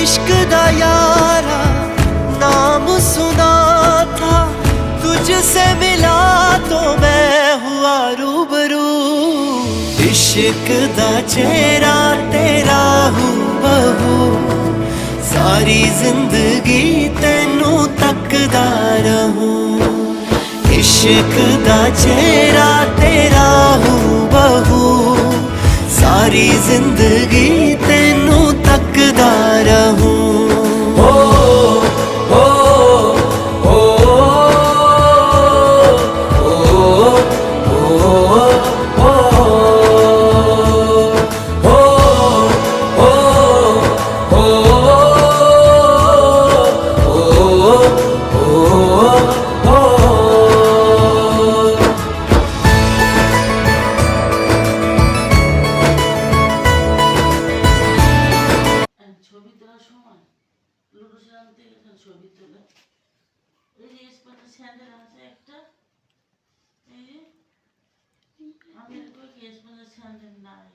इश्क दा यारा नाम सुना था, तुझसे मिला तो मैं हुआ रूबरू। इश्क दा चेहरा तेरा हूबहू, सारी जिंदगी तेनू तकदा रहूं। इश्क दा चेहरा तेरा हूबहू, सारी जिंदगी तेनू तकदा रहूं। हो हो हो ছবি তোলার সময় লুডো খেলতে গেছেন ছবি তোলা। এই যে স্পটের স্যান্ডেল আছে একটা, এই যে আমি স্পটের স্যান্ডেল নাই।